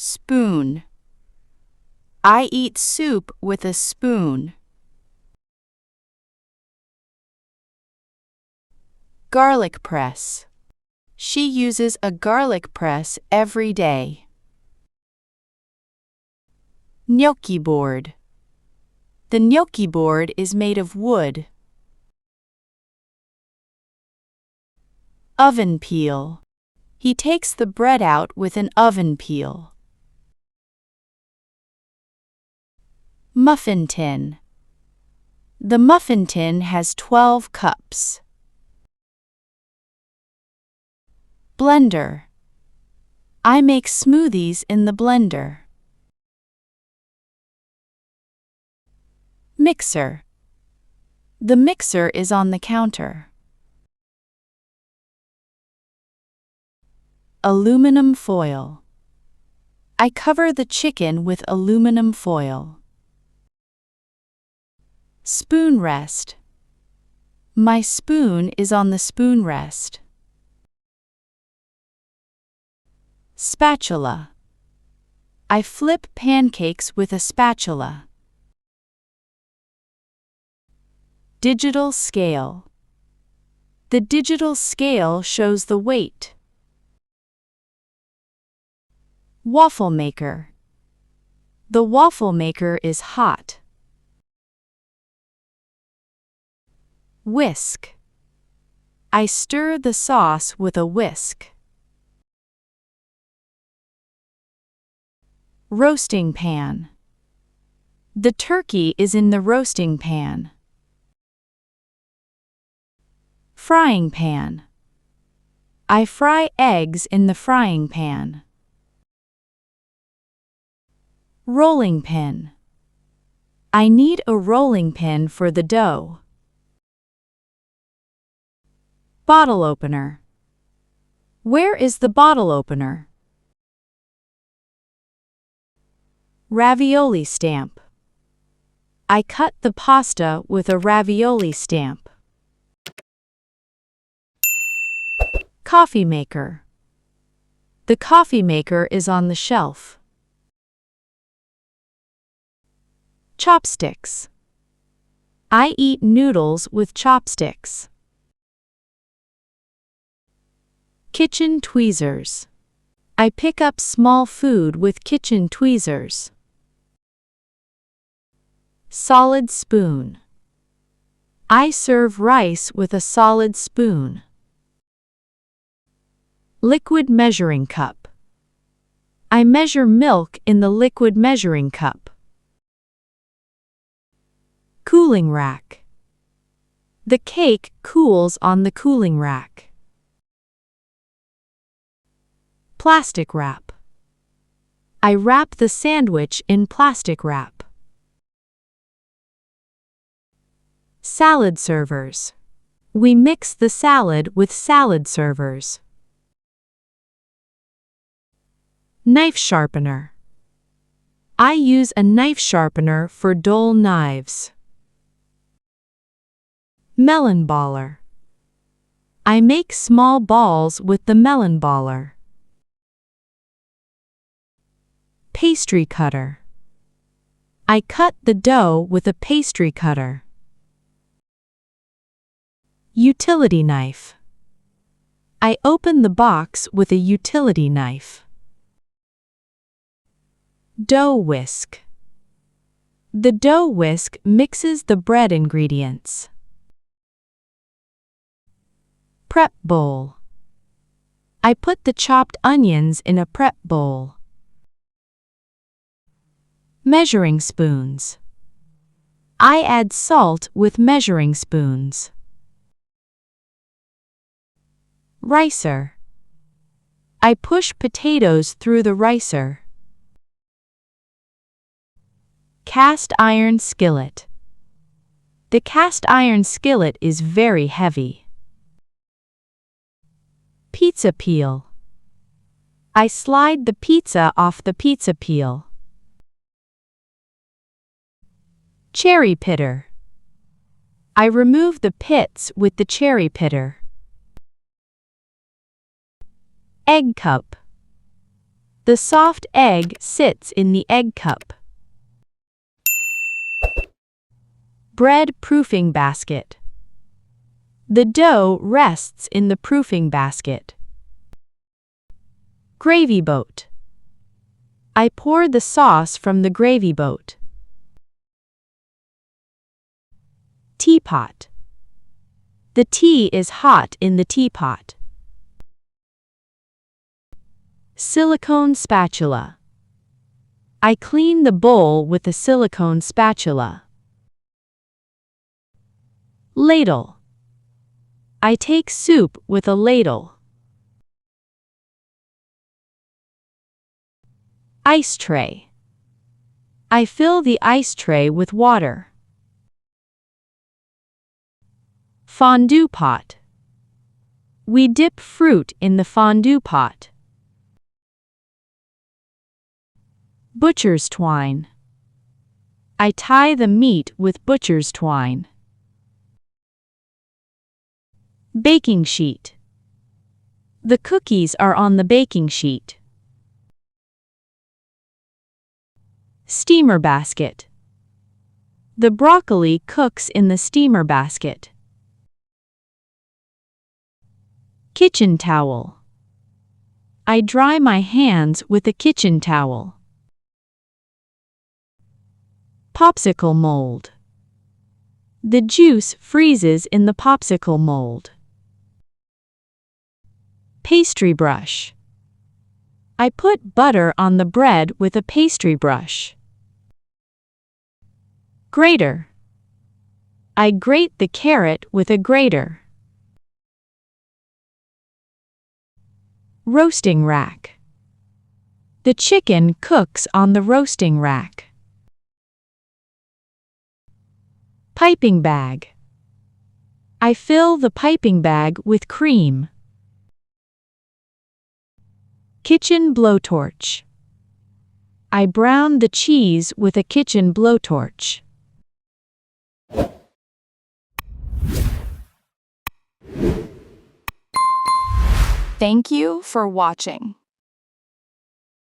Spoon. I eat soup with a spoon. Garlic press. She uses a garlic press every day. Gnocchi board. The gnocchi board is made of wood. Oven peel. He takes the bread out with an oven peel. Muffin tin. The muffin tin has 12 cups. Blender. I make smoothies in the blender. Mixer. The mixer is on the counter. Aluminum foil. I cover the chicken with aluminum foil. Spoon rest. My spoon is on the spoon rest. Spatula. I flip pancakes with a spatula. Digital scale. The digital scale shows the weight. Waffle maker. The waffle maker is hot. Whisk. I stir the sauce with a whisk. Roasting pan. The turkey is in the roasting pan. Frying pan. I fry eggs in the frying pan. Rolling pin. I need a rolling pin for the dough. Bottle opener. Where is the bottle opener? Ravioli stamp. I cut the pasta with a ravioli stamp. Coffee maker. The coffee maker is on the shelf. Chopsticks. I eat noodles with chopsticks. Kitchen tweezers. I pick up small food with kitchen tweezers. Solid spoon. I serve rice with a solid spoon. Liquid measuring cup. I measure milk in the liquid measuring cup. Cooling rack. The cake cools on the cooling rack. Plastic wrap. I wrap the sandwich in plastic wrap. Salad servers. We mix the salad with salad servers. Knife sharpener. I use a knife sharpener for dull knives. Melon baller. I make small balls with the melon baller. Pastry cutter. I cut the dough with a pastry cutter. Utility knife. I open the box with a utility knife. Dough whisk. The dough whisk mixes the bread ingredients. Prep bowl. I put the chopped onions in a prep bowl. Measuring spoons. I add salt with measuring spoons. Ricer. I push potatoes through the ricer. Cast iron skillet. The cast iron skillet is very heavy. Pizza peel. I slide the pizza off the pizza peel. Cherry pitter. I remove the pits with the cherry pitter. Egg cup. The soft egg sits in the egg cup. Bread proofing basket. The dough rests in the proofing basket. Gravy boat. I pour the sauce from the gravy boat. Teapot. The tea is hot in the teapot. Silicone spatula. I clean the bowl with a silicone spatula. Ladle. I take soup with a ladle. Ice tray. I fill the ice tray with water. Fondue pot. We dip fruit in the fondue pot. Butcher's twine. I tie the meat with butcher's twine. Baking sheet. The cookies are on the baking sheet. Steamer basket. The broccoli cooks in the steamer basket. Kitchen towel. I dry my hands with a kitchen towel. Popsicle mold. The juice freezes in the popsicle mold. Pastry brush. I put butter on the bread with a pastry brush. Grater. I grate the carrot with a grater. Roasting rack. The chicken cooks on the roasting rack. Piping bag. I fill the piping bag with cream. Kitchen blowtorch. I brown the cheese with a kitchen blowtorch. Thank you for watching.